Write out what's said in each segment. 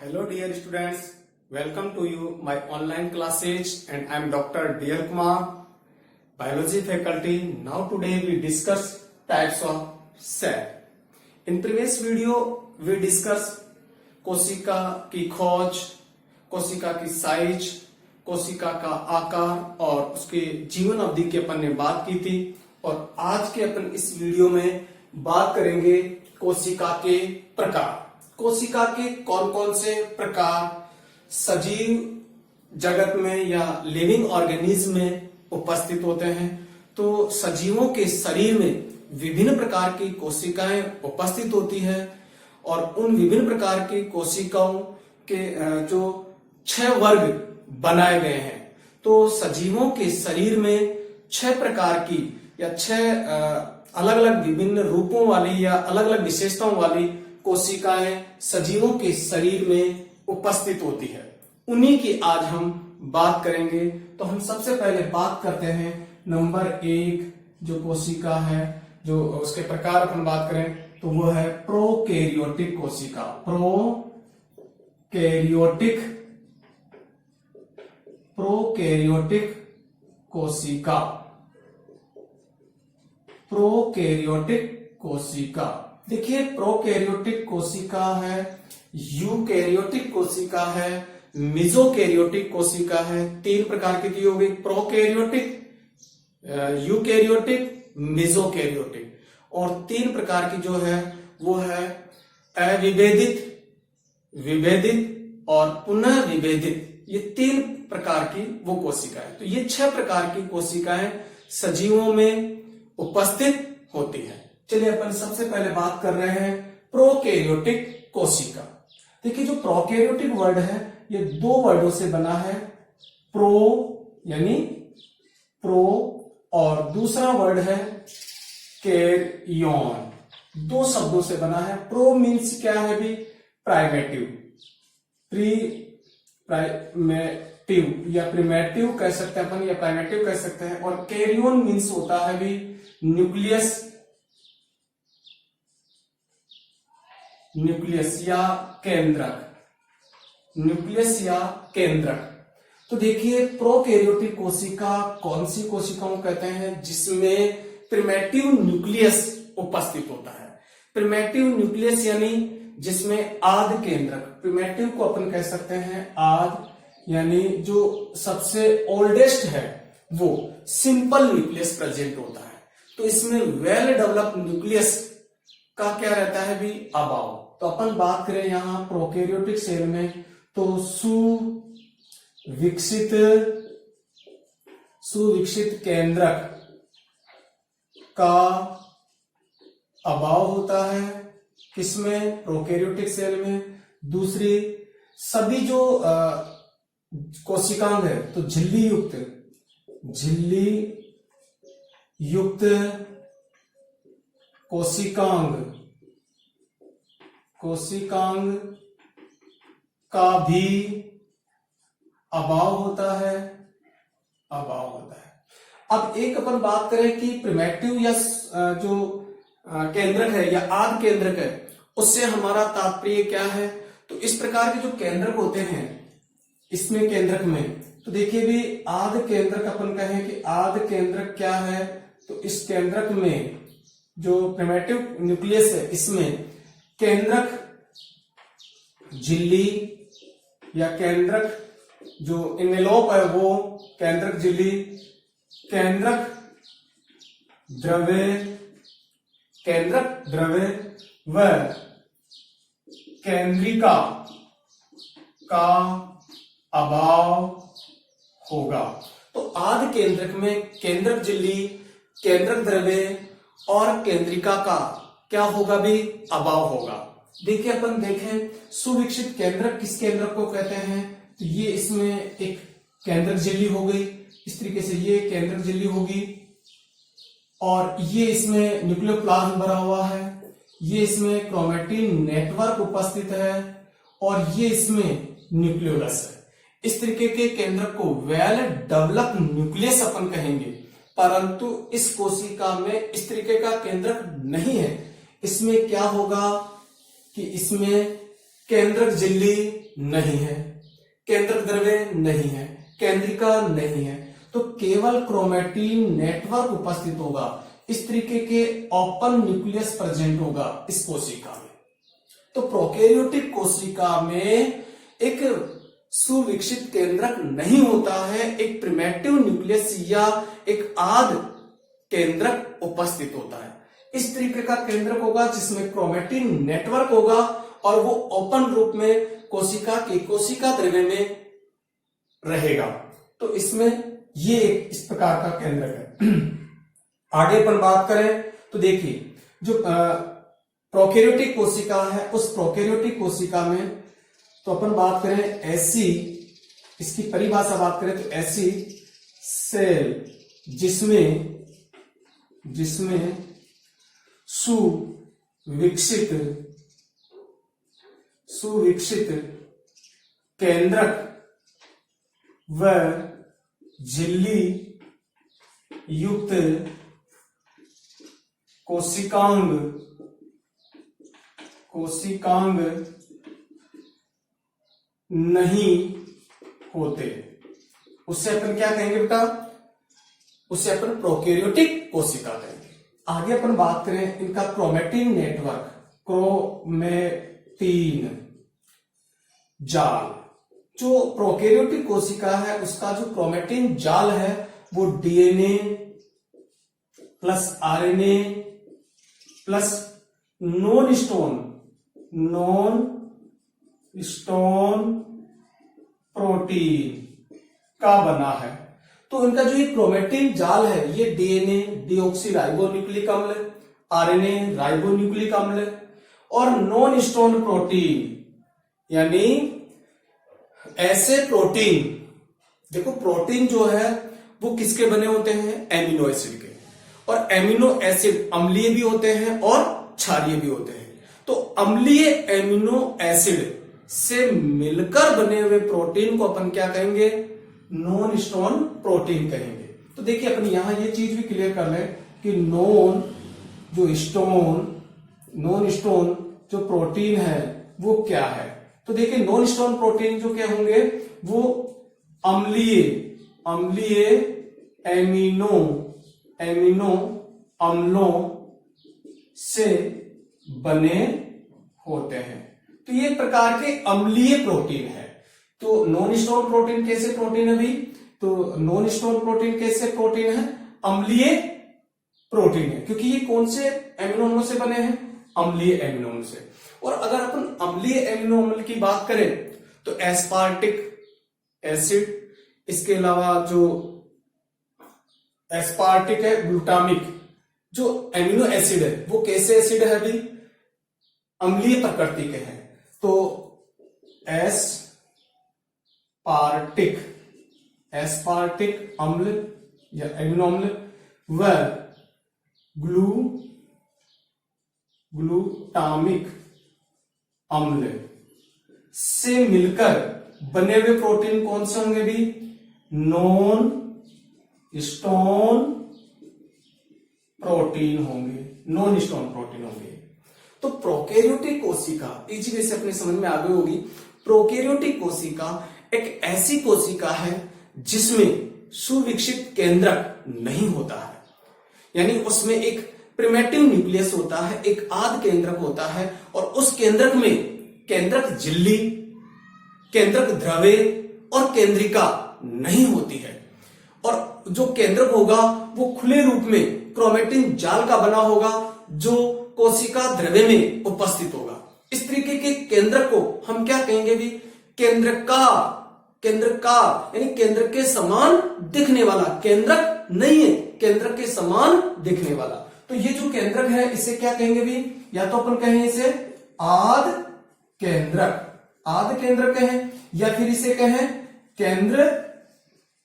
Hello dear students, welcome to you my online classes and I am Dr. D.L. Kumar, biology faculty. Now today we discuss types of cell. In previous video we discuss कोशिका की खोज, कोशिका की size, कोशिका का आकार और उसके जीवन अवधि की अपन ने बात की थी और आज के अपन इस वीडियो में बात करेंगे कोशिका के प्रकार। कोशिका के कौन कौन से प्रकार सजीव जगत में या लिविंग ऑर्गेनिज्म में उपस्थित होते हैं। तो सजीवों के शरीर में विभिन्न प्रकार की कोशिकाएं उपस्थित होती है और उन विभिन्न प्रकार की कोशिकाओं के जो 6 वर्ग बनाए गए हैं। तो सजीवों के शरीर में 6 प्रकार की या 6 अलग अलग विभिन्न रूपों वाली या अलग अलग विशेषताओं वाली कोशिकाएं सजीवों के शरीर में उपस्थित होती है। उन्हीं की आज हम बात करेंगे। तो हम सबसे पहले बात करते हैं नंबर 1 जो कोशिका है, जो उसके प्रकार अपन बात करें तो वो है प्रोकैरियोटिक कोशिका। प्रोकैरियोटिक कोशिका। प्रोकैरियोटिक कोशिका देखिए, प्रोकैरियोटिक कोशिका है, यूकैरियोटिक कोशिका है, मेसोकैरियोटिक कोशिका है। 3 प्रकार की दी हो गई, प्रोकैरियोटिक, यूकैरियोटिक, मेसोकैरियोटिक। और 3 प्रकार की जो है वो है अविभेदित, विभेदित और पुनः विभेदित। ये 3 प्रकार की वो कोशिका है। तो ये 6 प्रकार की कोशिकाएं सजीवों में उपस्थित होती है। चलिए अपन सबसे पहले बात कर रहे हैं प्रोकैरियोटिक कोशिका। देखिए, जो प्रोकैरियोटिक वर्ड है ये 2 वर्डों से बना है, प्रो यानी प्रो और दूसरा वर्ड है कैरियन। 2 शब्दों से बना है। प्रो मीन्स क्या है भी? प्राइमेटिव, प्राइमेटिव या प्रिमेटिव कह सकते हैं अपन या प्राइमेटिव कह सकते हैं। और कैरियन मीन्स होता है भी न्यूक्लियस, न्यूक्लियस या केंद्रक, न्यूक्लियस या केंद्रक। तो देखिए, प्रोकैरियोटिक कोशिका कौन सी कोशिकाओं कहते हैं? जिसमें प्रिमेटिव न्यूक्लियस उपस्थित होता है। प्रिमेटिव न्यूक्लियस यानी जिसमें आद केंद्रक, प्रिमेटिव को अपन कह सकते हैं आद, यानी जो सबसे ओल्डेस्ट है वो सिंपल न्यूक्लियस प्रेजेंट होता है। तो इसमें वेल डेवलप्ड न्यूक्लियस का क्या रहता है भी? अभाव। तो अपन बात करें यहां प्रोकैरियोटिक सेल में तो सुविकसित केंद्रक का अभाव होता है। किसमें? प्रोकैरियोटिक सेल में। दूसरी, सभी जो कोशिकांग है तो झिल्ली युक्त कोशिकांग का भी अभाव होता है। अब एक अपन बात करें कि प्रिमेटिव या जो केंद्रक है या आद केंद्रक है, उससे हमारा तात्पर्य क्या है? तो इस प्रकार के जो केंद्रक होते हैं इसमें केंद्रक में, तो देखिए भी आद केंद्रक अपन कहें कि आद केंद्रक क्या है? तो इस केंद्रक में जो प्रिमेटिव न्यूक्लियस है इसमें केंद्रक झिल्ली या केंद्रक जो इनवेलॉप है वो केंद्रक झिल्ली, केंद्रक द्रव्य व केंद्रिका का अभाव होगा। तो आद केंद्रक में केंद्रक झिल्ली, केंद्रक द्रव्य और केंद्रिका का क्या होगा भी? अभाव होगा। देखिए, अपन देखें सुविकसित केंद्रक किस केंद्रक को कहते हैं? तो ये इसमें एक केंद्रक झिल्ली हो गई, इस तरीके से ये केंद्रक झिल्ली होगी और ये इसमें न्यूक्लियोप्लाज्म भरा हुआ है, ये इसमें क्रोमेटिन नेटवर्क उपस्थित है और ये इसमें न्यूक्लियोलस है। इस तरीके के केंद्रक को वेल डेवलप्ड न्यूक्लियस अपन कहेंगे, परंतु इस कोशिका में इस तरीके का केंद्रक नहीं है। इसमें क्या होगा कि इसमें केंद्रक झिल्ली नहीं है, केंद्रक द्रव्य नहीं है, केंद्रिका नहीं है, तो केवल क्रोमेटिन नेटवर्क उपस्थित होगा। इस तरीके के ओपन न्यूक्लियस प्रेजेंट होगा इस कोशिका में। तो प्रोकैरियोटिक कोशिका में एक सुविकसित केंद्रक नहीं होता है, एक प्रिमेटिव न्यूक्लियस या एक आध केंद्रक उपस्थित होता है। इस तरीके का केंद्रक होगा जिसमें क्रोमेटिन नेटवर्क होगा और वो ओपन रूप में कोशिका के कोशिका द्रव्य में रहेगा। तो इसमें ये इस प्रकार का केंद्रक है। आगे अपन बात करें तो देखिए जो प्रोकैरियोटिक कोशिका है, उस प्रोकैरियोटिक कोशिका में तो अपन बात करें ऐसी, इसकी परिभाषा बात करें तो ऐसी सेल जिसमें सुविकसित केंद्रक व झिल्ली युक्त कोशिकांग नहीं होते, उससे अपन क्या कहेंगे बेटा? उससे अपन प्रोकैरियोटिक कोशिका कहेंगे। आगे अपन बात करें इनका क्रोमेटिन नेटवर्क, क्रोमेटिन जाल। जो प्रोकैरियोटिक कोशिका है उसका जो क्रोमेटिन जाल है वो DNA plus RNA plus non stone protein का बना है। तो इनका जो ये क्रोमेटिन जाल है ये डीएनए डीऑक्सी राइबोन्यूक्लिक अम्ल, आरएनए राइबोन्यूक्लिक अम्ल और नॉन स्टोन प्रोटीन यानी ऐसे प्रोटीन, देखो प्रोटीन जो है वो किसके बने होते हैं? एमिनो एसिड के। और एमिनो एसिड अम्लीय भी होते हैं और क्षारीय भी होते हैं। तो अम्लीय एमिनो एसिड से मिलकर बने हुए प्रोटीन को अपन क्या कहेंगे? नॉन स्टोन प्रोटीन कहेंगे। तो देखिए अपन यहां ये चीज भी क्लियर कर लें कि नॉन स्टोन जो प्रोटीन है वो क्या है। तो देखिए नॉन स्टोन प्रोटीन जो क्या होंगे वो अम्लीय एमिनो अम्लों से बने होते हैं। तो ये प्रकार के अम्लीय प्रोटीन है। तो नॉन स्टोन प्रोटीन कैसे प्रोटीन है भाई? तो नॉन स्टोन प्रोटीन कैसे प्रोटीन है? अम्लीय प्रोटीन है, क्योंकि ये कौन से एमिनो अम्लों से बने हैं? अम्लीय एमिनो अम्ल से। और अगर अपन अम्लीय एमिनो अम्ल की बात करें तो एस्पार्टिक एसिड, इसके अलावा जो एस्पार्टिक है, ग्लूटामिक जो एमिनो एसिड है वो कैसे एसिड है भाई? अम्लीय प्रकृति के हैं। तो एस्पार्टिक अम्ल या एमिनो अम्ल व ग्लूटामिक अम्ल से मिलकर बने हुए प्रोटीन कौन से होंगे भी? नॉन स्टोन प्रोटीन होंगे, नॉन स्टोन प्रोटीन होंगे। तो प्रोकैरियोटिक कोशिका इसी वे से अपने समझ में आ गई होगी। प्रोकैरियोटिक कोशिका एक ऐसी कोशिका है जिसमें सुविकसित केंद्रक नहीं होता है, यानी उसमें एक प्रिमेटिव न्यूक्लियस होता है, एक आध केंद्रक होता है और उस केंद्रक में केंद्रक झिल्ली, केंद्रक द्रव्य और केंद्रिका नहीं होती है। और जो केंद्रक होगा वो खुले रूप में क्रोमेटिन जाल का बना होगा जो कोशिका द्रव्य में उपस्थित होगा। इस तरीके के केंद्रक को हम क्या कहेंगे भी? केंद्रका यानी केंद्र के समान दिखने वाला, केंद्रक नहीं है, केंद्र के समान दिखने वाला। तो ये जो केंद्रक है इसे क्या कहेंगे भी? या तो अपन कहें इसे आध केंद्रक कहें, या फिर इसे कहें केंद्र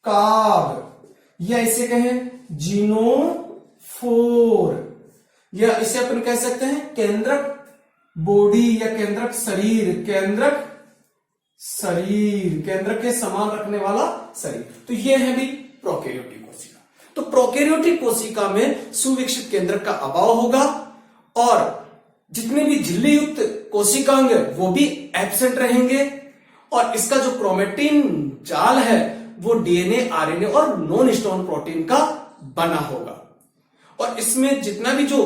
काव, या इसे कहें जीनोफोर, या इसे अपन कह सकते हैं केंद्रक बॉडी या केंद्रक शरीर, केंद्र के समान रखने वाला शरीर। तो ये है भी प्रोकैरियोटिक कोशिका। तो प्रोकैरियोटिक कोशिका में सुविकसित केंद्रक का अभाव होगा और जितने भी झिल्ली युक्त कोशिकांग वो भी एब्सेंट रहेंगे और इसका जो क्रोमेटिन जाल है वो डीएनए, आरएनए और नॉन हिस्टोन प्रोटीन का बना होगा। और इसमें जितना भी जो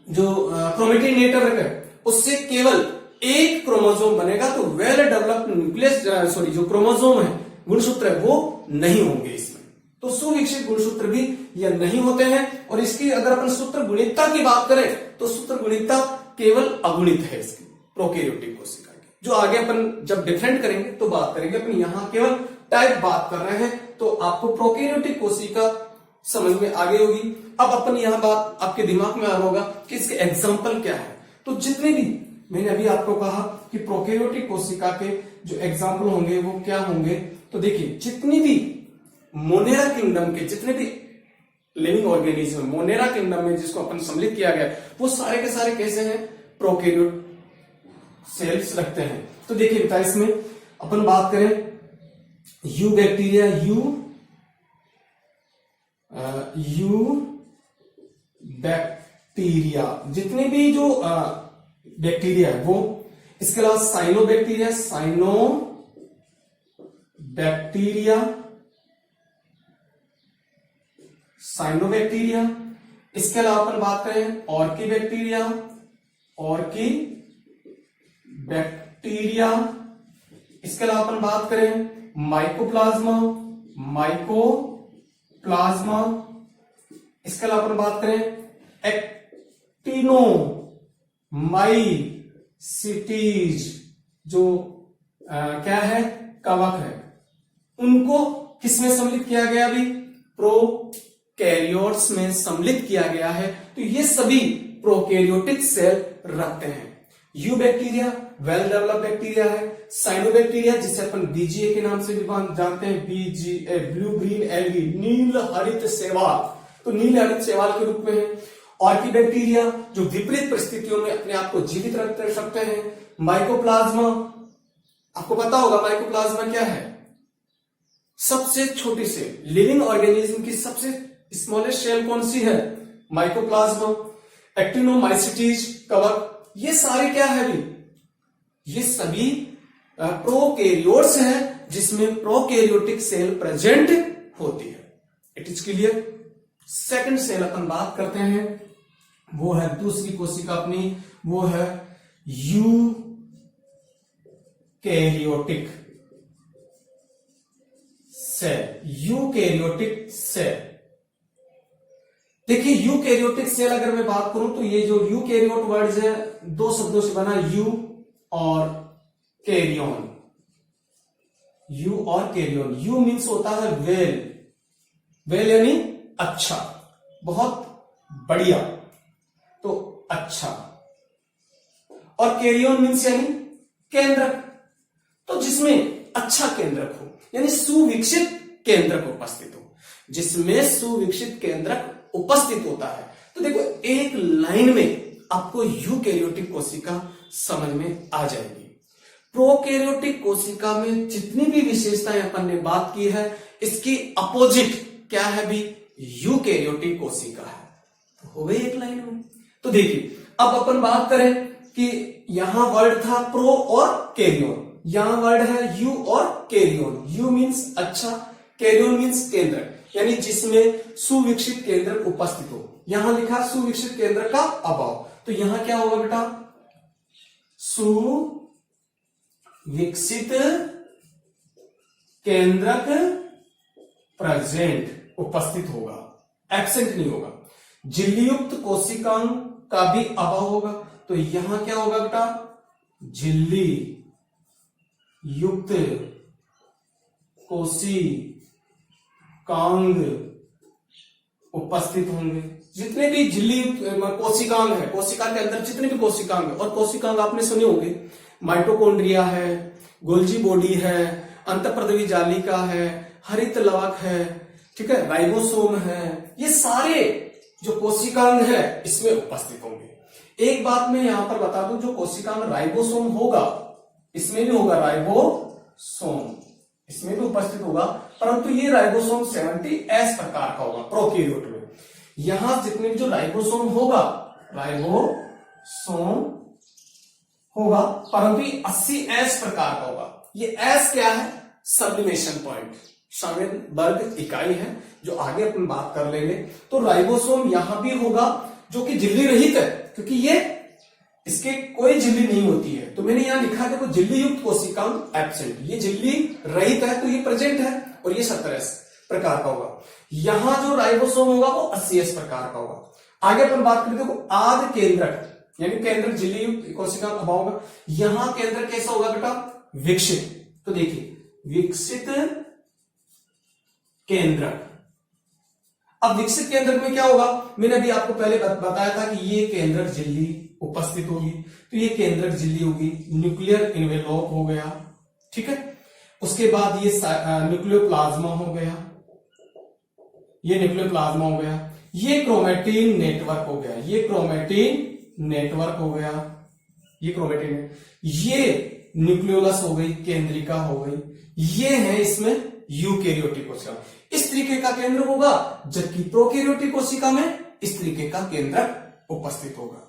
क्रोमेटिन नेटवर्क है उससे केवल एक क्रोमोसोम बनेगा, तो वेल डेवलप्ड न्यूक्लियस जो क्रोमोसोम है, गुणसूत्र है, वो नहीं होंगे इसमें। तो सुविकसित गुणसूत्र भी ये नहीं होते हैं। और इसकी अगर अपन सूत्र गुणितता की बात करें तो सूत्र गुणितता केवल अगुणित है इसकी प्रोकैरियोटिक कोशिका की, जो आगे अपन जब डिफरेंट करेंगे तो बात करेंगे। अपन यहां केवल टाइप बात कर रहे हैं, तो आपको प्रोकैरियोटिक कोशिका समझ में आ गई होगी। अब अपन यहां बात आपके दिमाग में आ रहा होगा कि इसके एग्जाम्पल क्या है। तो जितने भी मैंने अभी आपको कहा कि प्रोकैरियोटिक कोशिका के जो एग्जाम्पल होंगे वो क्या होंगे, तो देखिए जितनी भी मोनेरा किंगडम के जितने भी लिविंग ऑर्गेनिज्म मोनेरा किंगडम में जिसको अपन सम्मिलित किया गया वो सारे के सारे कैसे हैं, प्रोकैरियोट सेल्स रखते हैं। तो देखिए बेटा इसमें अपन बात करें यू बैक्टीरिया, यू बैक्टीरिया जितने भी जो बैक्टीरिया है वो, इसके अलावा साइनो बैक्टीरिया, साइनो बैक्टीरिया, इसके अलावा अपन बात करें ऑर्की बैक्टीरिया, इसके अलावा अपन बात करें माइकोप्लाज्मा, इसके अलावा अपन बात करें एक्टिनोमाइसीटीज जो क्या है, कवक है, उनको किसमें सम्मिलित किया गया, अभी प्रोकैरियोट्स में सम्मिलित किया गया है। तो ये सभी प्रोकैरियोटिक सेल रखते हैं। You bacteria well developed bacteria है। साइनो बैक्टीरिया जिसे अपन बीजीए के नाम से भी जानते हैं, बीजीए ब्लू ग्रीन एल्गी, नील हरित शैवाल, तो नील हरित शैवाल के रूप में है। ऑर्की बैक्टीरिया जो विपरीत परिस्थितियों में अपने आप को जीवित रख सकते हैं। माइकोप्लाज्मा, आपको पता होगा माइकोप्लाज्मा क्या है, सबसे छोटी सेल, लिविंग ऑर्गेनिज्म की सबसे स्मॉलेस्ट सेल कौन सी है, माइकोप्लाज्मा। एक्टिनोमाइसीटीज कवक, ये सारे क्या है भी, ये सभी प्रोकैरियोट्स हैं जिसमें प्रोकैरियोटिक सेल प्रेजेंट होती है। It is clear. Second cell अपन बात करते हैं, वो है दूसरी कोशिका अपनी, वो है यूकैरियोटिक सेल। देखिए यूकैरियोटिक सेल अगर मैं बात करूं तो ये जो यूकैरियोट वर्ड्स है दो शब्दों से बना, यू और कैरियन। यू मीन्स होता है वेल यानी अच्छा, बहुत बढ़िया, तो अच्छा, और कैरियन मीन्स यानी केंद्रक, तो जिसमें अच्छा केंद्रक हो, यानी सुविकसित केंद्रक उपस्थित हो, जिसमें सुविकसित केंद्रक उपस्थित होता है। तो देखो एक लाइन में आपको यूकैरियोटिक कोशिका समझ में आ जाएगी। प्रोकैरियोटिक कोशिका में जितनी भी विशेषताएं अपन ने बात की है, इसकी अपोजिट क्या है भी, यूकैरियोटिक कोशिका है। तो हो गई एक लाइन में। तो देखिए अब अपन बात करें कि यहां वर्ड था प्रो और कैरियन, यहां वर्ड है यू और कैरियन। यू मीन्स अच्छा, कैरियन मीन्स केंद्र, यानी जिसमें सुविकसित केंद्र उपस्थित हो। यहां लिखा सुविकसित केंद्र का अभाव, तो यहां क्या होगा बेटा, सुविकसित केंद्रक प्रेजेंट उपस्थित होगा, एब्सेंट नहीं होगा। झिल्लीयुक्त कोशिकांग का भी अभाव होगा, तो यहां क्या होगा बेटा, झिल्ली युक्त कोशिकांग उपस्थित होंगे। जितने भी झिल्ली कोशिकांग है, कोशिका के अंदर जितने भी कोशिकांग है, और कोशिकांग आपने सुने होंगे, माइटोकॉन्ड्रिया है, गोल्जी बॉडी है, अंतःप्रद्रवी जालिका है, हरित लवक है, ठीक है, राइबोसोम है, ये सारे जो कोशिकांग है इसमें उपस्थित होंगे। एक बात मैं यहां पर बता दूं, जो कोशिकांग राइबोसोम होगा इसमें भी होगा राइबोसोम, इसमें भी उपस्थित होगा, परंतु ये राइबोसोम 70S प्रकार का होगा प्रोकैरियोट में। यहां जितने भी जो राइबोसोम होगा, राइबोसोम होगा, परंतु ये 80S प्रकार का होगा। ये S क्या है? सब्लिमेशन पॉइंट, शावेनबर्ग इकाई है, जो आगे अपन बात कर लेंगे। तो राइबोसोम यहां भी होगा, जो कि झिल्ली रहित है, क्योंकि ये इसके कोई झिल्ली नहीं होती है। तो मैंने यहां लिखा है, देखो, झिल्ली युक्त कोशिकांग एब्सेंट, ये झिल्ली रहित है तो ये प्रेजेंट है, और ये 17S प्रकार का होगा। यहां जो राइबोसोम होगा वो 80S प्रकार का होगा। आगे अपन बात करें, देखो, आद केंद्रक यानी केंद्रक झिल्ली युक्त कोशिकांग अभाव होगा। यहां केंद्रक कैसा होगा बेटा? विकसित। तो देखिए, विकसित केंद्रक। अब विकसित केंद्रक में क्या होगा? मैंने अभी आपको पहले बताया था कि ये केंद्रक झिल्ली उपस्थित होगी, तो ये केंद्रक झिल्ली होगी, न्यूक्लियर इन्वेलॉप हो गया, ठीक है। उसके बाद ये न्यूक्लियोप्लाज्मा हो गया, ये न्यूक्लियोप्लाज्मा हो गया, ये क्रोमेटिन नेटवर्क हो गया, ये क्रोमेटिन नेटवर्क हो गया, ये क्रोमेटिन, ये न्यूक्लियोलस हो गई, केंद्रिका हो गई, ये है इसमें यूकेरियोटिक कोशिका। इस तरीके का केंद्र होगा, जबकि प्रोकैरियोटिक कोशिका में इस तरीके का केंद्रक उपस्थित होगा।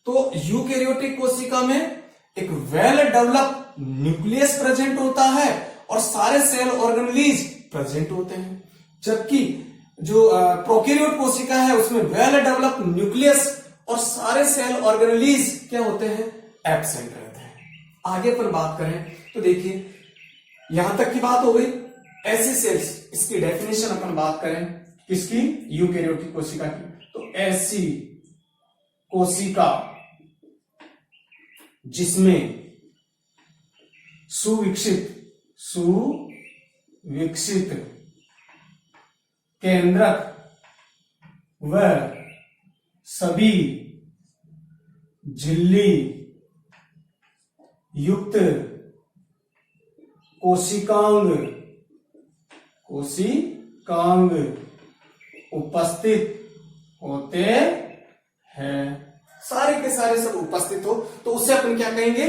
तो यूकेरियोटिक कोशिका में एक वेल डेवलप न्यूक्लियस प्रेजेंट होता है और सारे सेल ऑर्गेनेलीज प्रेजेंट होते हैं, जबकि जो प्रोकैरियोट कोशिका है उसमें वेल डेवलप न्यूक्लियस और सारे सेल ऑर्गेनेलीज क्या होते हैं? एब्सेंट रहते हैं। आगे पर बात करें तो देखिए, यहां तक की बात हो गई ऐसे सेल्स, इसकी डेफिनेशन अपन बात करें किसकी? यूकेरियोटिक कोशिका की। तो ऐसी कोशिका जिसमें सुविकसित केंद्रक व सभी झिल्ली युक्त कोशिकांग उपस्थित होते हैं, सारे के सारे सब उपस्थित हो, तो उसे अपन क्या कहेंगे?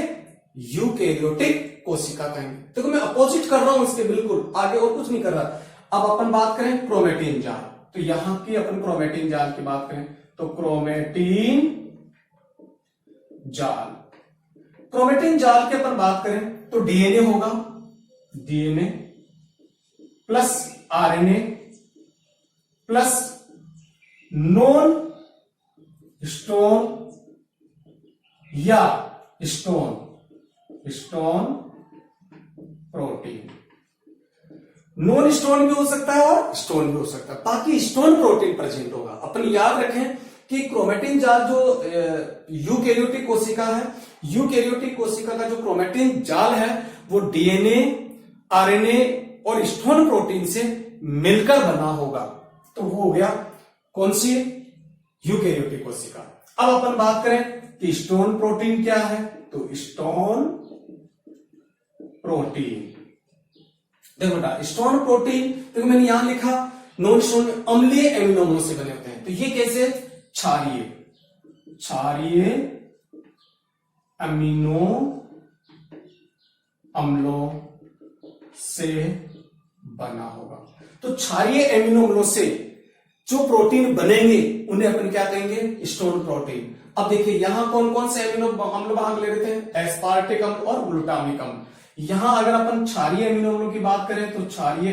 यूकेरियोटिक कोशिका कहेंगे। देखो, मैं अपोजिट कर रहा हूं इसके, बिल्कुल आगे और कुछ नहीं कर रहा। अब अपन बात करें क्रोमेटिन जाल, तो यहां की अपन क्रोमेटिन जाल की बात करें तो क्रोमेटिन जाल की अपन बात करें तो डीएनए होगा, DNA plus RNA plus non stone या स्टोन प्रोटीन। नॉन स्टोन भी हो सकता है और स्टोन भी हो सकता है, बाकी स्टोन प्रोटीन प्रेजेंट होगा। अपन याद रखें कि क्रोमेटिन जाल जो यूकेरियोटिक कोशिका है, यूकेरियोटिक कोशिका का जो क्रोमेटिन जाल है वो डीएनए, आरएनए और स्टोन प्रोटीन से मिलकर बना होगा। तो वो हो गया कौन सी? यूकेरियोटिक कोशिका। अब अपन बात करें कि स्टोन प्रोटीन क्या है, तो स्टोन प्रोटीन, देखो बेटा, स्टोन प्रोटीन, देखो मैंने यहां लिखा नॉन स्टोन अम्लीय एमिनो अम्लों से बने होते हैं। तो ये कैसे? क्षारीय अमीनो अम्लों से बना होगा। तो क्षारीय एमिनो अम्लों से जो प्रोटीन बनेंगे उन्हें अपन क्या कहेंगे? Stone protein. अब देखिए, यहां कौन कौन से एमिनो अम्ल भाग ले रहे थे? एस्पार्टिक अम्ल और ग्लूटामिक अम्ल। यहां अगर अपन क्षारीय एमिनो अम्लों की बात करें तो क्षारीय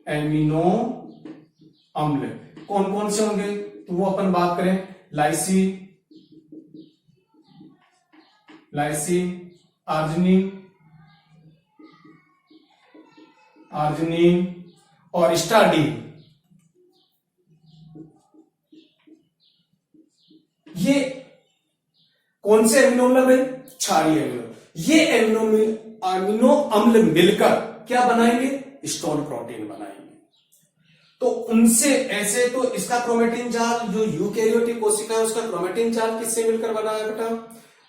एमिनो अम्ल कौन कौन से होंगे? तो वो अपन बात करें लाइसिन, आर्जिनिन और स्टार्डिन। ये कौन से एमिनो अम्ल है? क्षारीय एमिनो। ये अमीनो अम्ल मिलकर क्या बनाएंगे? स्टोन प्रोटीन बनाएंगे। तो उनसे ऐसे, तो इसका क्रोमेटिन जाल जो यूकेरियोटिक कोशिका है उसका क्रोमेटिन जाल किससे मिलकर बना है बेटा?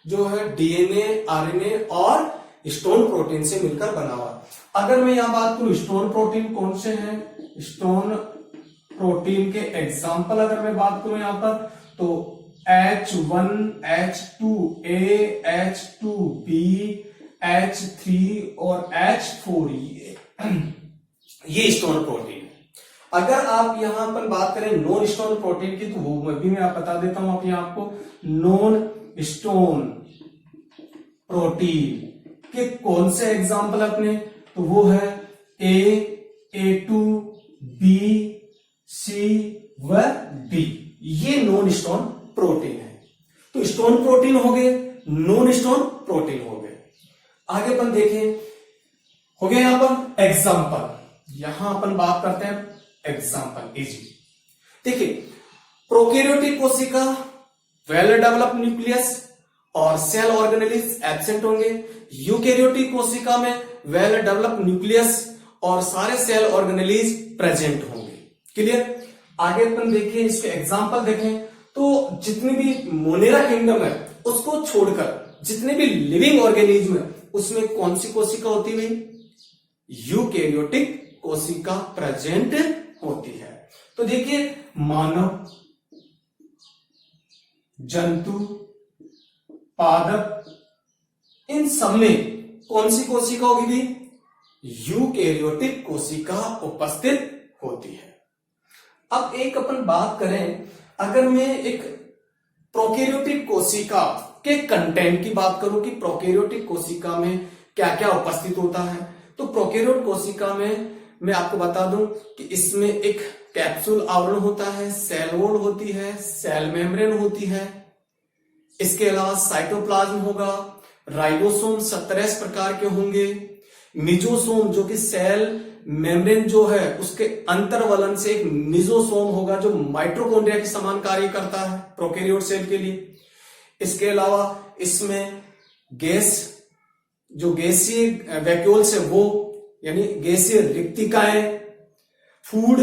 जो है डीएनए, आरएनए और स्टोन प्रोटीन से मिलकर बना हुआ। अगर मैं यहां बात करूं स्टोन प्रोटीन कौन से हैं, स्टोन प्रोटीन के एग्जाम्पल अगर मैं बात करूं यहां पर, तो H1, H2A, H2B, H3 और H4 ये स्टोन प्रोटीन है। अगर आप यहां पर बात करें नॉन स्टोन प्रोटीन की, तो वो भी मैं बता देता हूं अपने आपको। नॉन स्टोन प्रोटीन के कौन से एग्जाम्पल अपने, तो वो है A2, B, C व D। ये नॉन स्टोन प्रोटीन है। तो स्टोन प्रोटीन हो गए, नॉन स्टोन प्रोटीन हो गए। आगे अपन देखें, हो गया यहां पर एग्जाम्पल। यहां अपन बात करते हैं एग्जाम्पल इजी। देखिए, प्रोकैरियोटिक कोशिका वेल डेवलप्ड न्यूक्लियस और सेल ऑर्गेनेलिज एब्सेंट होंगे। यूकैरियोटिक कोशिका में वेल डेवलप्ड न्यूक्लियस और सारे सेल ऑर्गेनेलिज प्रेजेंट होंगे। क्लियर। आगे अपन देखें, इसके एग्जाम्पल देखें तो जितनी भी मोनेरा किंगडम है उसको छोड़कर जितने भी लिविंग ऑर्गेनिज्म है उसमें कौन सी कोशिका होती है? यूकैरियोटिक कोशिका प्रेजेंट होती है। तो देखिए, मानव, जंतु, पादप, इन सब में कौन सी कोशिका होगी भी? यूकैरियोटिक कोशिका उपस्थित होती है। अब एक अपन बात करें, अगर मैं एक प्रोकैरियोटिक कोशिका के कंटेंट की बात करूं कि प्रोकैरियोटिक कोशिका में क्या क्या उपस्थित होता है, तो प्रोकैरियोट कोशिका में मैं आपको बता दूं कि इसमें एक कैप्सूल आवरण होता है, सेल वॉल होती है, सेल मेम्ब्रेन होती है। इसके अलावा साइटोप्लाज्म होगा, राइबोसोम 17 प्रकार के होंगे, मिजोसोम जो कि सेल मेम्ब्रेन जो है उसके अंतर्वलन से एक मिजोसोम होगा जो माइटोकॉन्ड्रिया के समान कार्य करता है प्रोकैरियोट सेल के लिए। इसके अलावा इसमें गैस, जो गैसीय वैक्यूल्स है वो, यानी गैसीय रिक्तिकाएं, फूड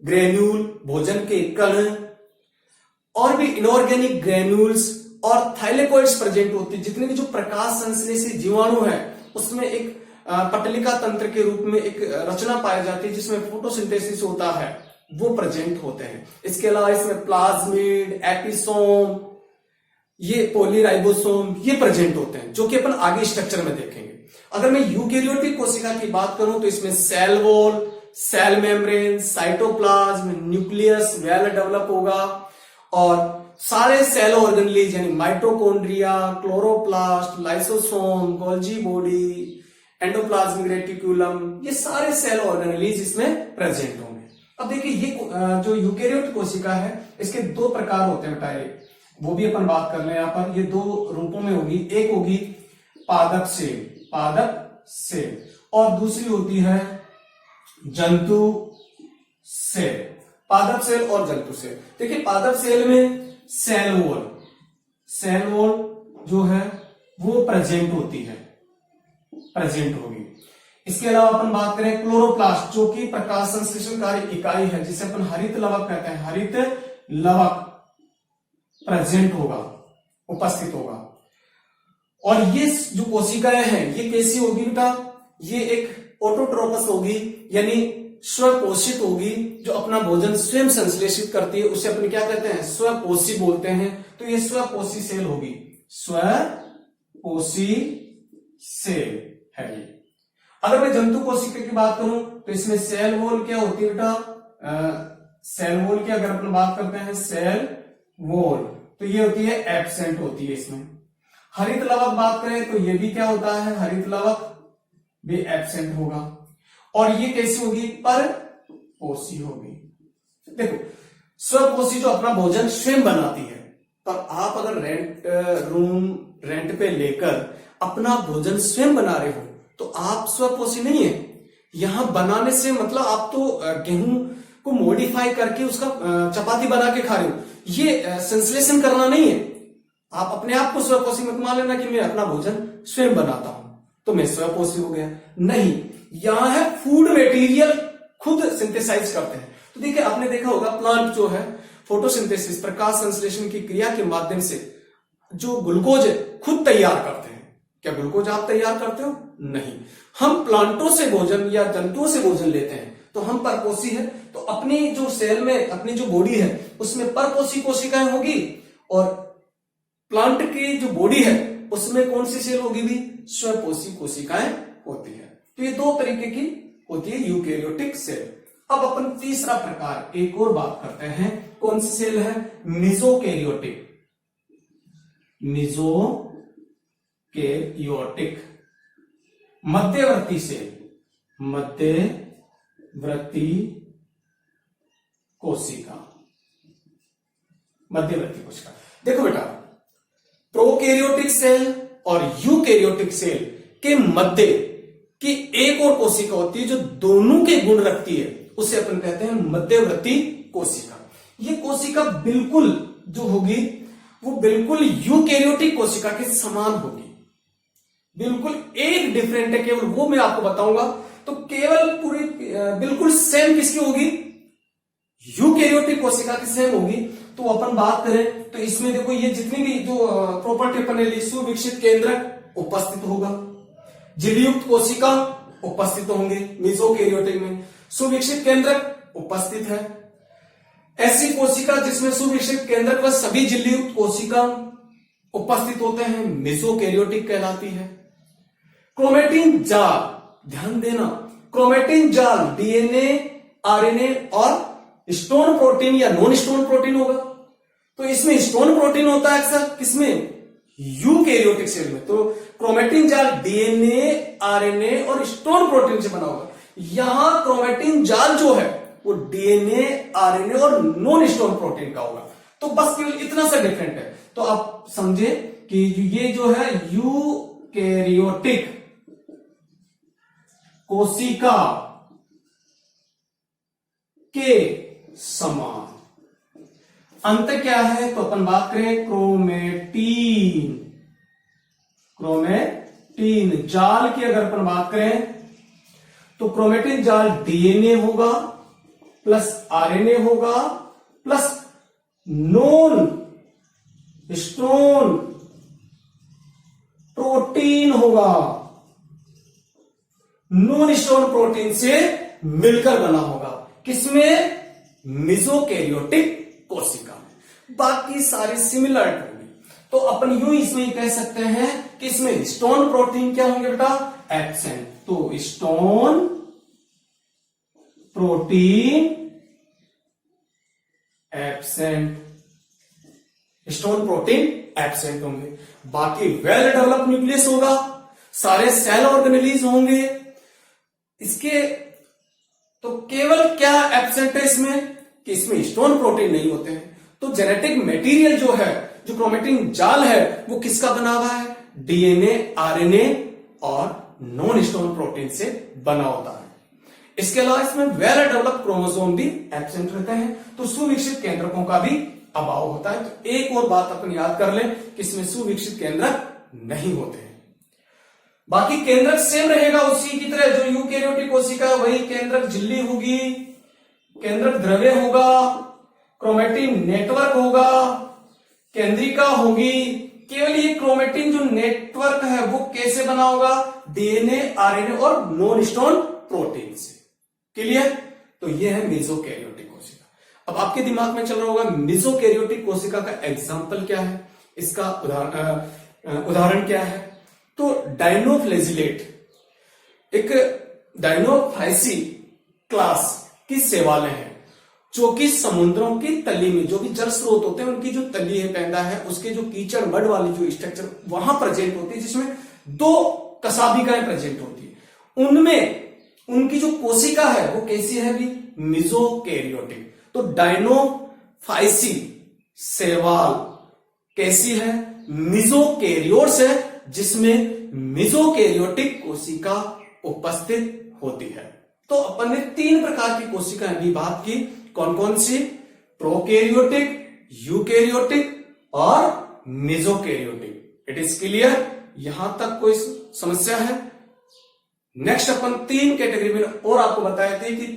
ग्रेन्यूल, भोजन के कण, और भी इनऑर्गेनिक ग्रेन्यूल्स और थाइलेकोइड्स प्रेजेंट होती है। जितने भी जो प्रकाश संश्लेषी जीवाणु है उसमें एक पटलिका तंत्र के रूप में एक रचना पाई जाती है जिसमें फोटोसिंथेसिस होता है, वो प्रेजेंट होते हैं। इसके अलावा इसमें प्लाज्मिड, एपिसोम, ये पॉलीराइबोसोम ये प्रेजेंट होते हैं, जो कि अपन आगे स्ट्रक्चर में देखेंगे। अगर मैं यूकैरियोटिक कोशिका की बात करूं तो इसमें cell wall, cell membrane, cytoplasm, nucleus well develop होगा और सारे सेल ऑर्गेनेलिज यानी mitochondria, chloroplast, lysosome, Golgi body, endoplasmic reticulum, ये सारे सेल ऑर्गेनेलिज इसमें प्रेजेंट होंगे। अब देखिए, ये जो यूकैरियोट कोशिका है इसके दो प्रकार होते हैं डायरेक्ट, वो भी अपन बात कर लें। यहां पर ये दो रूपों में होगी, एक होगी पादप सेल और दूसरी होती है जंतु सेल। पादप सेल और जंतु सेल। देखिए, पादप सेल में सेल वॉल जो है वो प्रेजेंट होती है, प्रेजेंट होगी। इसके अलावा अपन बात करें क्लोरोप्लास्ट, जो कि प्रकाश संश्लेषणकारी इकाई है जिसे अपन हरित लवक कहते हैं, हरित लवक प्रेजेंट होगा, उपस्थित होगा। और ये जो कोशिकाएं हैं ये कैसी होगी बेटा? ये एक ऑटोट्रोपस होगी, यानी स्वपोषित होगी, जो अपना भोजन स्वयं संश्लेषित करती है, उसे अपन क्या कहते हैं? स्वपोषी बोलते हैं। तो ये स्वपोषी सेल होगी, स्वपोषी सेल है ये। अगर मैं जंतु कोशिका की बात करूं तो इसमें सेल वॉल क्या होती है बेटा? सेल वॉल की अगर अपन बात करते हैं, सेल वॉल, तो ये होती है एब्सेंट होती है इसमें। हरित लवक बात करें तो ये भी क्या होता है? हरित लवक भी एब्सेंट होगा। और ये कैसी होगी? परपोषी होगी। देखो, स्वपोषी जो अपना भोजन स्वयं बनाती है, पर आप अगर रेंट पे लेकर अपना भोजन स्वयं बना रहे हो तो आप स्वपोषी नहीं है। यहां बनाने से मतलब आप तो गेहूं को मॉडिफाई करके उसका चपाती बना के खा रहे हो, ये संश्लेषण करना नहीं है। आप अपने आप को स्वपोषी मत मान लेना कि मैं अपना भोजन स्वयं बनाता हूं तो मैं स्वपोषी हो गया, नहीं। यहां है फूड मटेरियल खुद सिंथेसाइज करते हैं। तो देखिए, आपने देखा होगा प्लांट जो है फोटोसिंथेसिस, प्रकाश संश्लेषण की क्रिया के माध्यम से जो ग्लूकोज है खुद तैयार करते हैं। क्या ग्लूकोज आप तैयार करते हो? नहीं। हम प्लांटों से भोजन या जंतुओं से भोजन लेते हैं तो हम परपोषी है। तो अपनी जो सेल में, अपनी जो बॉडी है उसमें परपोषी कोशिकाएं होगी और प्लांट की जो बॉडी है उसमें कौन सी सेल होगी भी? स्वपोषी कोशिकाएं होती है। तो ये दो तरीके की होती है यूकैरियोटिक सेल। अब अपन तीसरा प्रकार एक और बात करते हैं, कौन सी सेल है? मीजोकैरियोटिक। मीजोकैरियोटिक। मध्यवर्ती सेल, मध्यवर्ती कोशिका, मध्यवर्ती कोशिका। देखो बेटा, प्रोकैरियोटिक सेल और यूकैरियोटिक सेल के मध्य की एक और कोशिका होती है जो दोनों के गुण रखती है, उसे अपन कहते हैं मध्यवर्ती कोशिका। ये कोशिका बिल्कुल जो होगी वो बिल्कुल यूकैरियोटिक कोशिका के समान होगी, बिल्कुल एक डिफरेंट है, केवल वो मैं आपको बताऊंगा। तो केवल पूरी बिल्कुल सेम किसकी होगी, यूकैरियोटिक कोशिका की सेम होगी। तो अपन बात करें तो इसमें देखो ये जितनी भी जो प्रॉपर्टी अपन ने, सुविकसित केंद्रक उपस्थित होगा, झिल्लीयुक्त कोशिका उपस्थित होंगे मीजोकैरियोटिक में, सुविकसित केंद्रक उपस्थित है। ऐसी कोशिका जिसमें सुविकसित केंद्रक व सभी झिल्लीयुक्त कोशिका उपस्थित होते हैं मीजोकैरियोटिक कहलाती है। क्रोमेटिन जाल, ध्यान देना, क्रोमेटिन जाल डीएनए, आरएनए और स्टोन प्रोटीन या नॉन स्टोन प्रोटीन होगा। तो इसमें स्टोन प्रोटीन होता है अक्सर किसमें, यूकैरियोटिक सेल में। तो क्रोमेटिन जाल डीएनए, आरएनए और स्टोन प्रोटीन से बना होगा। यहां क्रोमेटिन जाल जो है वो डीएनए, आरएनए और नॉन स्टोन प्रोटीन का होगा। तो बस केवल इतना सा डिफरेंट है। तो आप समझे कि ये जो है यूकैरियोटिक कोशिका के समान। अंतर क्या है, तो अपन बात करें क्रोमेटीन, क्रोमेटीन जाल की अगर अपन बात करें तो क्रोमेटिन जाल डीएनए होगा प्लस आरएनए होगा प्लस नॉन स्टोन प्रोटीन होगा, नॉन स्टोन प्रोटीन से मिलकर बना होगा। किसमें, मीजोकैरियोटिक कोशिका में। बाकी सारे सिमिलर होंगे। तो अपन यूं इसमें कह सकते हैं कि इसमें स्टोन प्रोटीन क्या होंगे बेटा, एब्सेंट। तो stone protein absent, stone protein absent होंगे। बाकी वेल डेवलप्ड न्यूक्लियस होगा, सारे सेल ऑर्गेनेलीज होंगे। इसके तो केवल क्या एब्सेंट है इसमें कि इसमें स्टोन प्रोटीन नहीं होते हैं। तो जेनेटिक मटेरियल जो है, जो क्रोमेटिन जाल है, वो किसका बना हुआ है, डीएनए, आरएनए और नॉन स्टोन प्रोटीन से बना होता है। इसके अलावा इसमें वेल डेवलप्ड क्रोमोसोम भी एब्सेंट रहते हैं। तो सुविकसित केंद्रकों का भी अभाव होता है। तो एक और बात अपन याद कर लें कि इसमें सुविकसित केंद्रक नहीं होते हैं। बाकी केंद्रक सेम रहेगा उसी की तरह, जो यूकैरियोटिक कोशिका वही केंद्रक झिल्ली होगी, केंद्रक द्रव्य होगा, क्रोमेटिन नेटवर्क होगा, केंद्रिका होगी। केवल ये क्रोमेटिन जो नेटवर्क है वो कैसे बना होगा, डीएनए, आरएनए और नॉन स्टोन प्रोटीन से। क्लियर? तो ये है मीजोकैरियोटिक कोशिका। अब आपके दिमाग में चल रहा होगा मीजोकैरियोटिक कोशिका का एग्जाम्पल क्या है, इसका उदाहरण क्या है। तो डायनोफ्लेजिलेट, एक डायनोफाइसी क्लास की शैवालें हैं जो कि समुद्रों की तली में, जो भी जल स्रोत होते हैं उनकी जो तली है, पैदा है, उसके जो कीचड़ मड वाली जो स्ट्रक्चर वहां प्रेजेंट होती है, जिसमें दो कसाबिकाएं प्रेजेंट होती है। उनमें उनकी जो कोशिका है वो कैसी है भी, मीजोकैरियोटिक। तो डायनोफाइसी शैवाल कैसी है, मीजोकैरियोट्स है, जिसमें मीजोकैरियोटिक कोशिका उपस्थित होती है। तो अपन ने तीन प्रकार की कोशिकाएं भी बात की, कौन कौन सी, प्रोकैरियोटिक, यूकैरियोटिक और मीजोकैरियोटिक। It is clear? यहां तक कोई समस्या है? नेक्स्ट अपन तीन कैटेगरी में और आपको बताए थे कि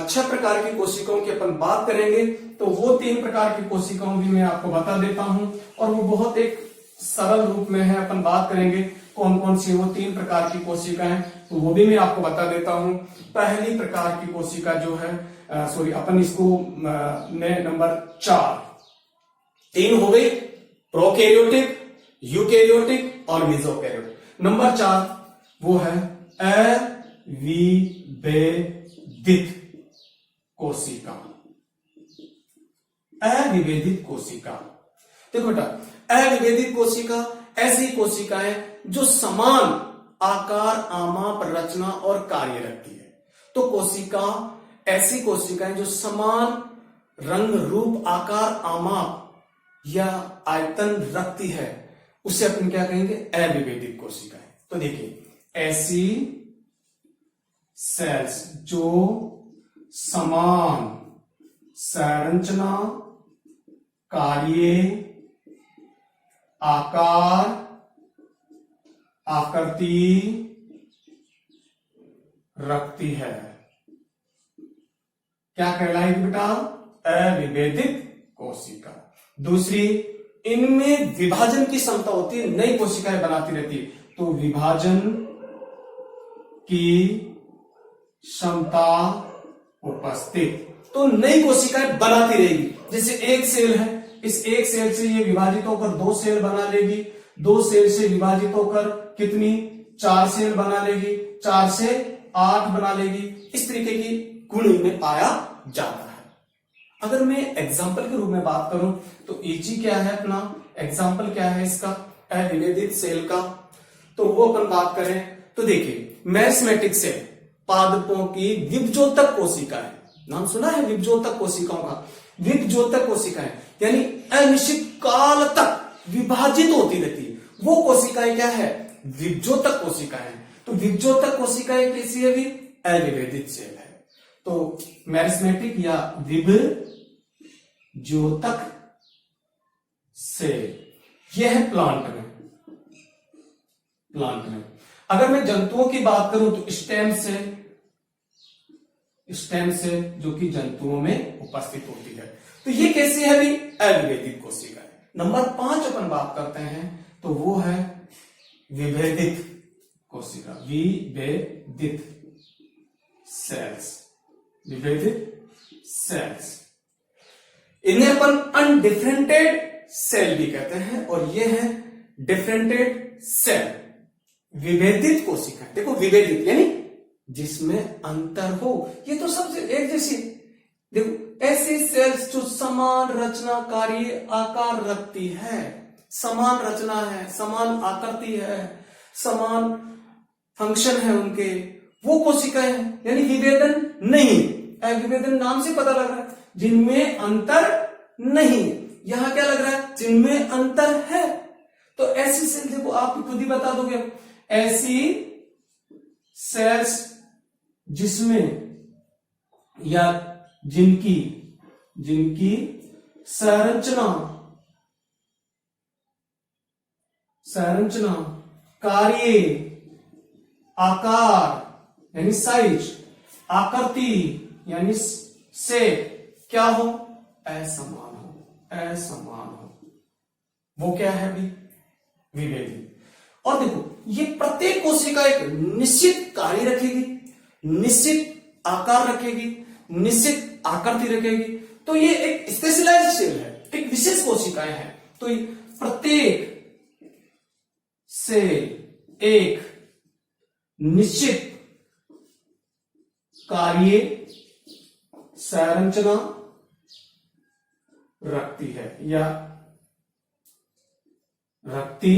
6 प्रकार की कोशिकाओं की अपन बात करेंगे। तो वो 3 प्रकार की कोशिकाओं भी मैं आपको बता देता हूं, और वो बहुत एक सरल रूप में है। अपन बात करेंगे कौन कौन सी वो 3 प्रकार की कोशिकाएं, तो वो भी मैं आपको बता देता हूं। पहली प्रकार की कोशिका जो है, अपन इसको नंबर 3 हो गई, प्रोकैरियोटिक, यूकैरियोटिक और मीजोकैरियोटिक। नंबर 4 वो है अविभेदित कोशिका। अविभेदित कोशिका देखो बेटा, अविभेदित कोशिका ऐसी कोशिकाएं जो समान आकार, आमाप, रचना और कार्य रखती है। तो कोशिका ऐसी कोशिकाएं जो समान रंग, रूप, आकार, आमाप या आयतन रखती है, उसे अपन क्या कहेंगे? अविभेदित कोशिकाएं। तो देखिए, ऐसी सेल्स जो समान संरचना, कार्य, आकार, आकृति रखती है, क्या कहलाएगी बेटा? अविभेदित कोशिका। दूसरी, इनमें विभाजन की क्षमता होती है, नई कोशिकाएं बनाती रहती है, तो विभाजन की क्षमता उपस्थित, तो नई कोशिकाएं बनाती रहेगी। जैसे एक सेल है, इस एक सेल से ये विभाजित होकर 2 सेल बना लेगी, 2 सेल से विभाजित होकर कितनी? 4 सेल बना लेगी, 4 से 8 बना लेगी। इस तरीके की गुण इनमें पाया जाता है। अगर मैं एग्जाम्पल के रूप में बात करूं तो ईजी क्या है अपना एग्जाम्पल, क्या है इसका? अविभेदित सेल का। तो वो अपन बात करें तो देखिए, मेरिस्मेटिक सेल पादपों की विभजोतक कोशिकाएं, नाम सुना है विभजोतक कोशिकाओं का? विभजोतक कोशिकाएं यानी अनिश्चित काल तक विभाजित होती रहती है, वो कोशिकाएं क्या है? विभजोतक कोशिकाएं। तो विभजोतक कोशिकाएं कैसी है? भी अविभेदित सेल है। तो मेरिस्मेटिक या विभजोतक सेल, यह है प्लांट में। अगर मैं जंतुओं की बात करूं तो स्टेम सेल जो कि जंतुओं में उपस्थित होती है, तो ये कैसी है? भी अविभेदित कोशिका है। नंबर 5 अपन बात करते हैं तो वो है विभेदित कोशिका, विभेदित सेल्स। इन्हें अपन अनडिफरेंटेड सेल भी कहते हैं, और ये है डिफरेंटेड सेल। विभेदित कोशिका, देखो विभेदित यानी जिसमें अंतर हो, ये तो सबसे एक जैसी। देखो, ऐसी सेल्स जो समान रचना, कार्य, आकार रखती है, समान रचना है, समान आकृति है, समान फंक्शन है उनके, वो कोशिकाएं हैं, यानी विभेदन नहीं। अविभेदन नाम से पता लग रहा है, जिनमें अंतर नहीं। यहां क्या लग रहा है? जिनमें अंतर है। तो ऐसी सेल, देखो आप खुद ही बता दोगे, ऐसी सेल्स जिसमें या जिनकी संरचना, कार्य, आकार यानी साइज, आकृति यानी शेप क्या हो? असमान हो, वो क्या है? भी विभेदित। और देखो, ये प्रत्येक कोशिका एक निश्चित कार्य रखेगी, निश्चित आकार रखेगी, निश्चित आकृति रखेगी। तो ये एक स्पेशलाइज्ड सेल है, एक विशेष कोशिकाएं हैं। तो प्रत्येक सेल एक निश्चित कार्य, संरचना रखती है या रखती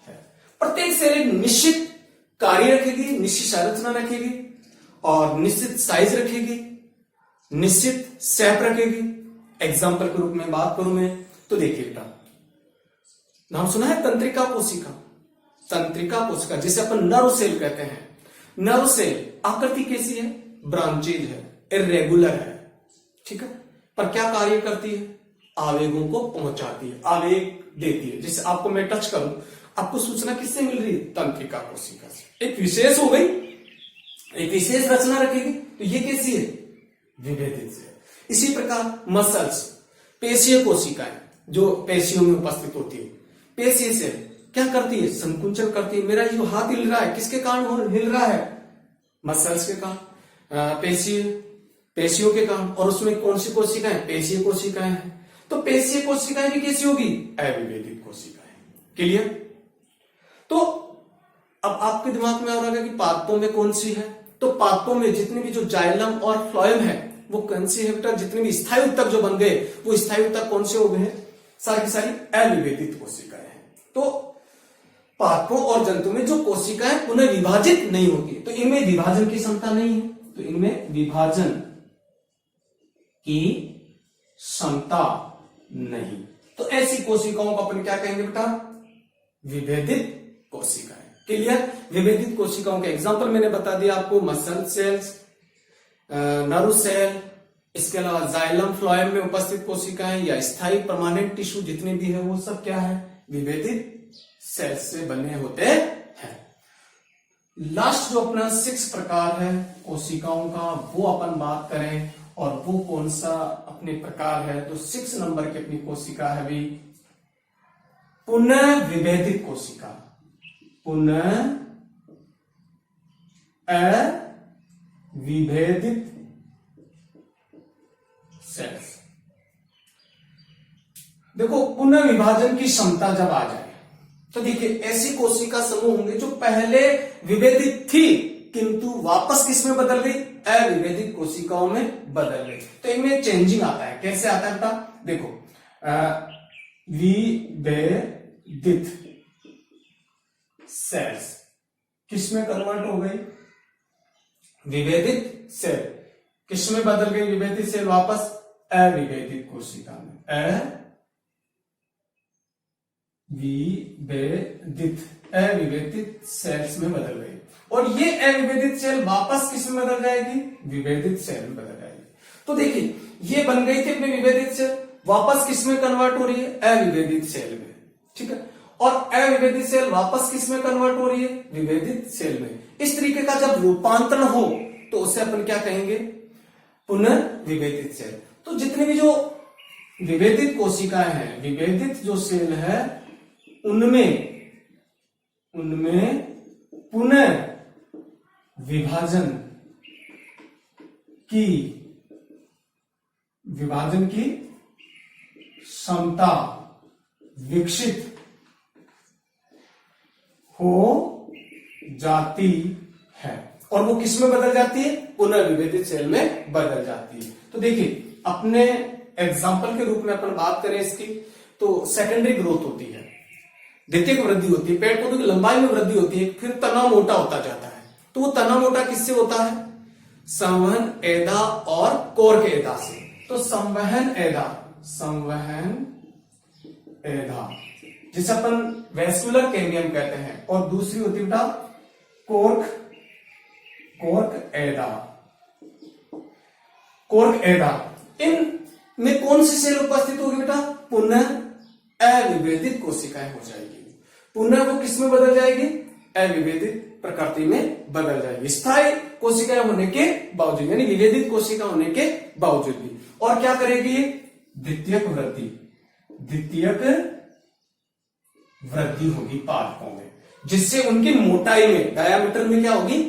है। प्रत्येक सेल एक निश्चित कार्य रखेगी, निश्चित संरचना रखेगी और निश्चित साइज रखेगी, निश्चित शेप रखेगी। एग्जाम्पल के रूप में बात करूं मैं तो देखिए बेटा, नाम सुना है तंत्रिका कोशिका? तंत्रिका कोशिका जिसे अपन नर्व सेल कहते हैं। नर्व सेल आकृति कैसी है? ब्रांचेज है, इरेगुलर है, ठीक है। पर क्या कार्य करती है? आवेगों को पहुंचाती है, आवेग देती है। जैसे आपको मैं टच करूं, आपको सूचना किससे मिल रही है? तंत्रिका कोशिका से। एक विशेष हो गई, एक विशेष रचना रखेगी, तो ये कैसी है? विभेदित से। इसी प्रकार मसल्स, पेशीय कोशिकाएं जो पेशियों में उपस्थित होती है। पेशीय से क्या करती है? संकुचन करती है। मेरा जो हाथ हिल रहा है किसके कारण हिल रहा है? मसल्स के कारण, पेशियों के कारण। और उसमें कौन सी कोशिकाएं? पेशीय कोशिकाएं हैं। तो पेशीय कोशिकाएं भी कैसी होगी? अविभेदित कोशिकाएं। क्लियर? तो अब आपके दिमाग में आ रहा है कि पादपों में कौन सी है? तो पादपों में जितने भी जो जाइलम और फ्लोएम है वो कौन सी है बेटा? जितने भी स्थायी उत्तक जो बन गए वो स्थायी उत्तक कौन से हो गए हैं? सारी की सारी अविभेदित कोशिकाएं हैं। तो पादपों और जंतु में जो कोशिकाएं पुनः विभाजित नहीं होती, तो इनमें विभाजन की क्षमता नहीं है, तो इनमें विभाजन की क्षमता नहीं, तो ऐसी कोशिकाओं को अपन क्या कहेंगे बेटा? विभेदित कोशिकाएं। क्लियर? विभेदित कोशिकाओं के एग्जांपल मैंने बता दिया आपको, मसल सेल्स, नर्व सेल, इसके अलावा जाइलम फ्लोएम में उपस्थित कोशिकाएं या स्थायी परमानेंट टिश्यू जितने भी है वो सब क्या है? विभेदित सेल्स से बने होते हैं। लास्ट जो अपना 6 प्रकार है कोशिकाओं का, वो अपन बात करें, और वो कौन सा अपने प्रकार है, तो 6 नंबर की अपनी कोशिका है भी पुनः विभेदित कोशिका, पुनः अविभेदित सेल्स। देखो, पुनः विभाजन की क्षमता जब आ जाए, तो देखिए ऐसी कोशिका समूह होंगे जो पहले विभेदित थी किंतु वापस किस में बदल गई? अविभेदित कोशिकाओं में बदल गई। तो इनमें चेंजिंग आता है। कैसे आता है बेटा? देखो, विभेदित सेल्स किस में कन्वर्ट हो गई? विभेदित सेल किस में बदल गई? विभेदित सेल वापस अविभेदित कोशिका में, अविभेदित सेल्स में बदल गई, और ये अविभेदित सेल वापस किस में बदल जाएगी? विभेदित सेल में बदल जाएगी। तो देखिए, ये बन गई थी अपनी विभेदित सेल, वापस किस में कन्वर्ट हो रही है? अविभेदित सेल में। ठीक है, और अविभेदित सेल वापस किस में कन्वर्ट हो रही है? विभेदित सेल में। इस तरीके का जब रूपांतरण हो तो उसे अपन क्या कहेंगे? पुनः विभेदित सेल। तो जितने भी जो विभेदित कोशिकाएं हैं, विभेदित जो सेल है, उनमें पुनः विभाजन की क्षमता विकसित हो जाती है, और वो किस में बदल जाती है? पुनः विभेदित सेल में बदल जाती है। तो देखिए, अपने एग्जाम्पल के रूप में अपन बात करें इसकी, तो सेकेंडरी ग्रोथ होती है, द्वितीयक वृद्धि होती है, पेड़ पौधों की लंबाई में वृद्धि होती है, फिर तना मोटा होता जाता है। तो वो तना मोटा किससे होता है? संवहन एदा और कोर्क एदा से। तो संवहन एदा जिसे अपन वेस्कुलर कैम्बियम कहते हैं, और दूसरी होती है बेटा कोर्क एदा। इन में कौन सी सेल उपस्थित होगी बेटा? पुनः अविभेदित कोशिकाएं हो जाएगी। पुनः वो किस में बदल जाएगी? अविभेदित प्रकृति में बदल जाएगी, स्थायी कोशिकाएं होने के बावजूद, यानी विभेदित कोशिका होने के बावजूद भी। और क्या करेगी? द्वितीयक वृद्धि होगी पादपों में, जिससे उनकी मोटाई में, डायामीटर में क्या होगी?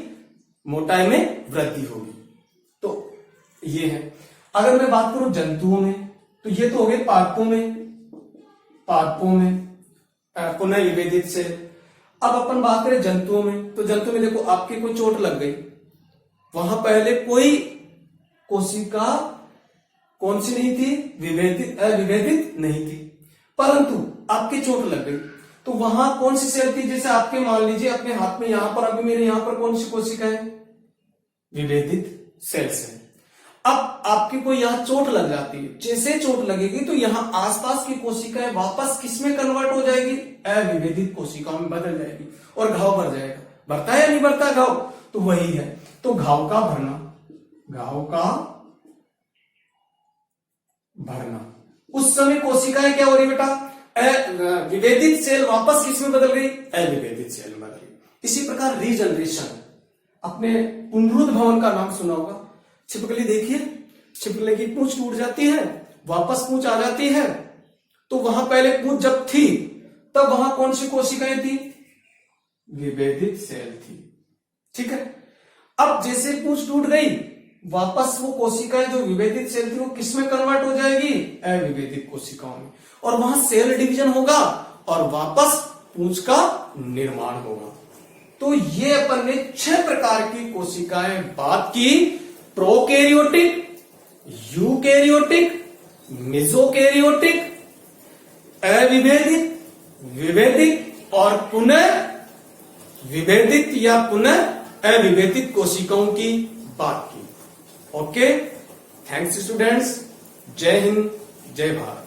मोटाई में वृद्धि होगी। तो ये है। अगर मैं बात करूं जंतुओं में, तो ये तो हो गए पादपों में पुनः विभेदित सेल। अब अपन बात करें जंतुओं में, तो जंतु में देखो, आपकी कोई चोट लग गई, वहां पहले कोई कोशिका कौन सी नहीं थी? अविभेदित नहीं थी, परंतु आपकी चोट लग गई तो वहां कौन सी सेल थी? जैसे आपके मान लीजिए अपने हाथ में, यहां पर, अभी मेरे यहां पर कौन सी कोशिका है? विभेदित सेल्स है। अब आपकी कोई यहां चोट लग जाती है, जैसे चोट लगेगी तो यहां आसपास की कोशिकाएं वापस किसमें कन्वर्ट हो जाएगी? अविभेदित कोशिकाओं में बदल जाएगी, और घाव भर जाएगा। भरता है या नहीं भरता घाव? तो वही है। तो घाव का भरना, उस समय कोशिकाएं क्या हो रही बेटा? विभेदित सेल वापस किसमें बदल गई? अविभेदित सेल में बदल गई। इसी प्रकार रीजनरेशन, अपने पुनरुद्भवन का नाम सुना होगा। छिपकली देखिए, छिपकली की पूंछ टूट जाती है, वापस पूंछ आ जाती है, तो वहां पहले पूंछ जब थी तब वहां कौन सी कोशिकाएं थी? विभेदित सेल थी। ठीक है, अब जैसे पूंछ टूट गई, वापस वो कोशिकाएं जो विभेदित सेल थी वो किसमें कन्वर्ट हो जाएगी? अविभेदित कोशिकाओं में, और वहां सेल डिवीजन होगा और वापस पूंछ का निर्माण होगा। तो ये अपन ने 6 प्रकार की कोशिकाएं बात की, प्रोकैरियोटिक, यूकैरियोटिक, मेसोकैरियोटिक, अविभेदित, विभेदित और पुनः विभेदित या पुनः अविभेदित कोशिकाओं की बात की। Okay, thanks students. जय हिंद, जय भारत।